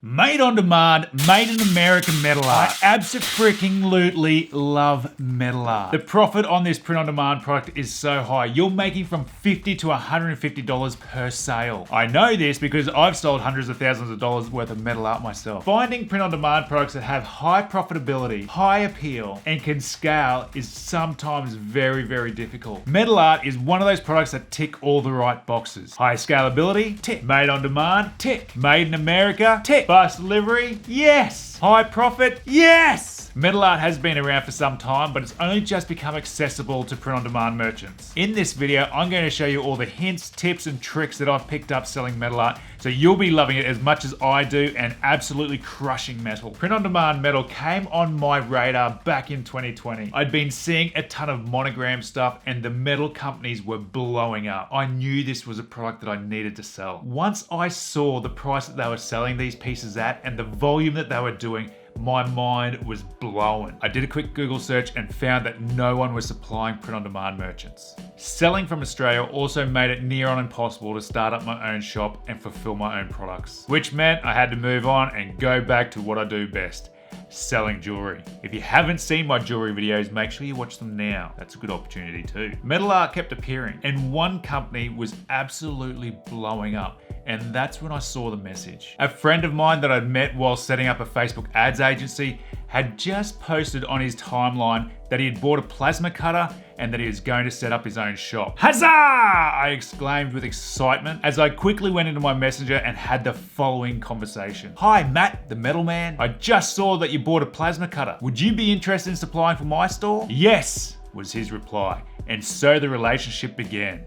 Made on demand, made in America metal art. I abso-freaking-lutely love metal art. The profit on this print on demand product is so high. You're making from $50 to $150 per sale. I know this because I've sold hundreds of thousands of dollars worth of metal art myself. Finding print on demand products that have high profitability, high appeal, and can scale is sometimes very, very difficult. Metal art is one of those products that tick all the right boxes. High scalability, tick. Made on demand, tick. Made in America, tick. Fast delivery, yes. High profit, yes. Metal art has been around for some time, but it's only just become accessible to print-on-demand merchants. In this video, I'm going to show you all the hints, tips, and tricks that I've picked up selling metal art, so you'll be loving it as much as I do and absolutely crushing metal. Print-on-demand metal came on my radar back in 2020. I'd been seeing a ton of monogram stuff and the metal companies were blowing up. I knew this was a product that I needed to sell. Once I saw the price that they were selling these pieces at and the volume that they were doing, my mind was blown. I did a quick Google search and found that no one was supplying print-on-demand merchants. Selling from Australia also made it near on impossible to start up my own shop and fulfill my own products, which meant I had to move on and go back to what I do best. Selling jewelry. If you haven't seen my jewelry videos, make sure you watch them now. That's a good opportunity too. Metal art kept appearing and one company was absolutely blowing up, and that's when I saw the message. A friend of mine that I'd met while setting up a Facebook ads agency had just posted on his timeline that he had bought a plasma cutter and that he was going to set up his own shop. Huzzah! I exclaimed with excitement as I quickly went into my messenger and had the following conversation. Hi, Matt, the metal man. I just saw that you bought a plasma cutter. Would you be interested in supplying for my store? Yes, was his reply. And so the relationship began.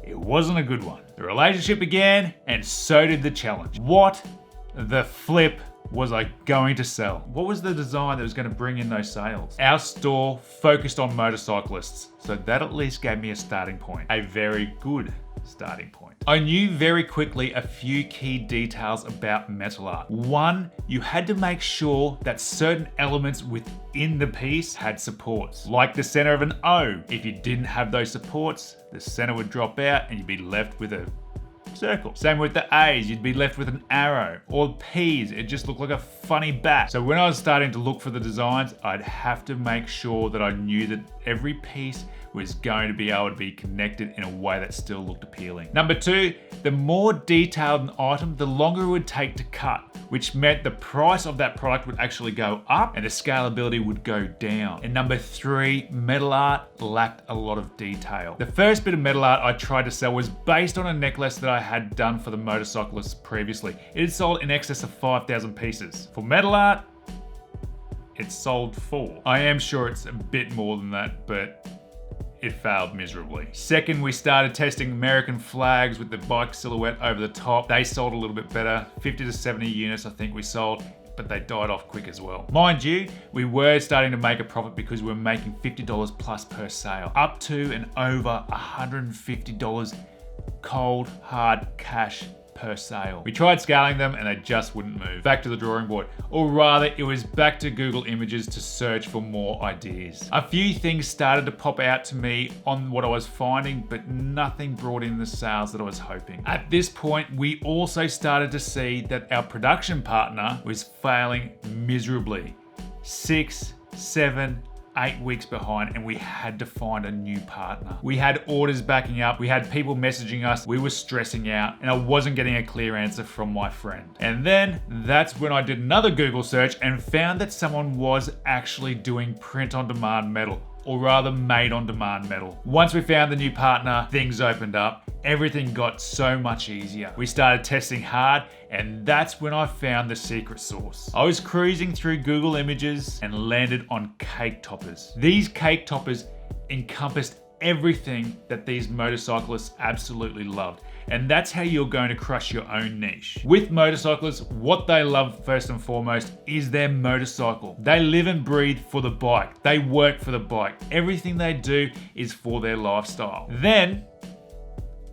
It wasn't a good one. The relationship began, and so did the challenge. What the flip was I going to sell? What was the design that was going to bring in those sales? Our store focused on motorcyclists, so that at least gave me a starting point. A very good starting point. I knew very quickly a few key details about metal art. One, you had to make sure that certain elements within the piece had supports, like the center of an O. If you didn't have those supports, the center would drop out and you'd be left with a circle. Same with the A's, you'd be left with an arrow. Or P's, it just looked like a funny bat. So when I was starting to look for the designs, I'd have to make sure that I knew that every piece was going to be able to be connected in a way that still looked appealing. Number two, the more detailed an item, the longer it would take to cut, which meant the price of that product would actually go up and the scalability would go down. And number three, metal art lacked a lot of detail. The first bit of metal art I tried to sell was based on a necklace that I had done for the motorcyclists previously. It had sold in excess of 5,000 pieces. For metal art, it sold 4. I am sure it's a bit more than that, but it failed miserably. Second, we started testing American flags with the bike silhouette over the top. They sold a little bit better, 50 to 70 units I think we sold, but they died off quick as well. Mind you, we were starting to make a profit because we were making $50 plus per sale, up to and over $150 cold, hard cash per sale. We tried scaling them and they just wouldn't move. Back to the drawing board, or rather it was back to Google Images to search for more ideas. A few things started to pop out to me on what I was finding, but nothing brought in the sales that I was hoping. At this point, we also started to see that our production partner was failing miserably. 6, 7, 8 weeks behind, and we had to find a new partner. We had orders backing up, we had people messaging us, we were stressing out, and I wasn't getting a clear answer from my friend. And then that's when I did another Google search and found that someone was actually doing print-on-demand metal, or rather made-on-demand metal. Once we found the new partner, things opened up. Everything got so much easier. We started testing hard, and that's when I found the secret sauce. I was cruising through Google Images and landed on cake toppers. These cake toppers encompassed everything that these motorcyclists absolutely loved. And that's how you're going to crush your own niche. With motorcyclists, what they love first and foremost is their motorcycle. They live and breathe for the bike. They work for the bike. Everything they do is for their lifestyle. Then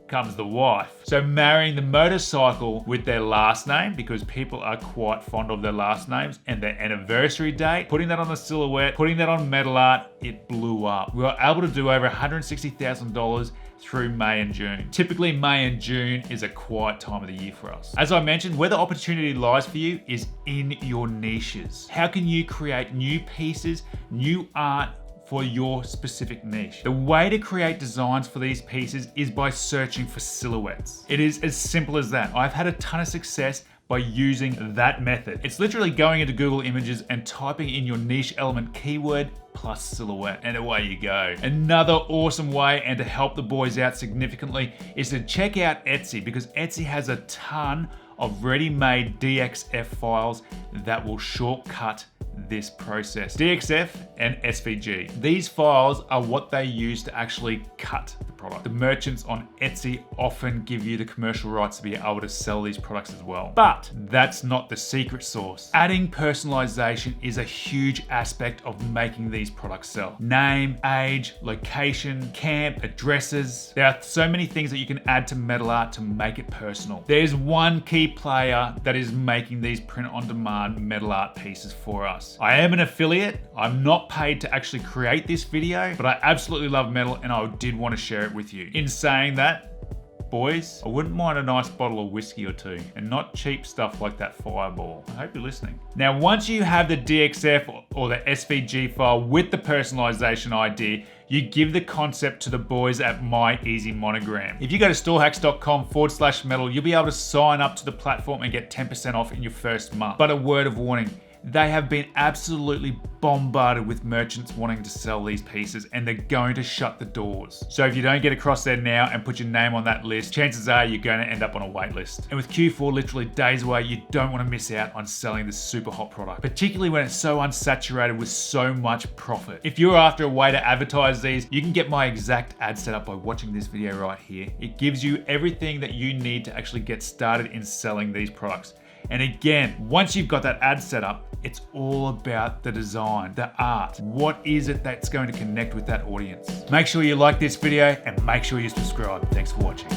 comes the wife. So marrying the motorcycle with their last name, because people are quite fond of their last names, and their anniversary date, putting that on the silhouette, putting that on metal art, it blew up. We were able to do over $160,000 through May and June. Typically, May and June is a quiet time of the year for us. As I mentioned, where the opportunity lies for you is in your niches. How can you create new pieces, new art for your specific niche? The way to create designs for these pieces is by searching for silhouettes. It is as simple as that. I've had a ton of success by using that method. It's literally going into Google Images and typing in your niche element keyword plus silhouette, and away you go. Another awesome way, and to help the boys out significantly, is to check out Etsy, because Etsy has a ton of ready-made DXF files that will shortcut this process. DXF and SVG. These files are what they use to actually cut the product. The merchants on Etsy often give you the commercial rights to be able to sell these products as well. But that's not the secret sauce. Adding personalization is a huge aspect of making these products sell. Name, age, location, camp, addresses. There are so many things that you can add to metal art to make it personal. There's one key player that is making these print-on-demand metal art pieces for us. I am an affiliate. I'm not paid to actually create this video, but I absolutely love metal and I did want to share it with you. In saying that, boys, I wouldn't mind a nice bottle of whiskey or two, and not cheap stuff like that Fireball. I hope you're listening. Now, once you have the DXF or the SVG file with the personalization idea, you give the concept to the boys at My Easy Monogram. If you go to storehacks.com/metal, you'll be able to sign up to the platform and get 10% off in your first month. But a word of warning, they have been absolutely bombarded with merchants wanting to sell these pieces, and they're going to shut the doors. So if you don't get across there now and put your name on that list, chances are you're going to end up on a wait list. And with Q4 literally days away, you don't want to miss out on selling this super hot product, particularly when it's so unsaturated with so much profit. If you're after a way to advertise these, you can get my exact ad set up by watching this video right here. It gives you everything that you need to actually get started in selling these products. And again, once you've got that ad set up, it's all about the design, the art. What is it that's going to connect with that audience? Make sure you like this video and make sure you subscribe. Thanks for watching.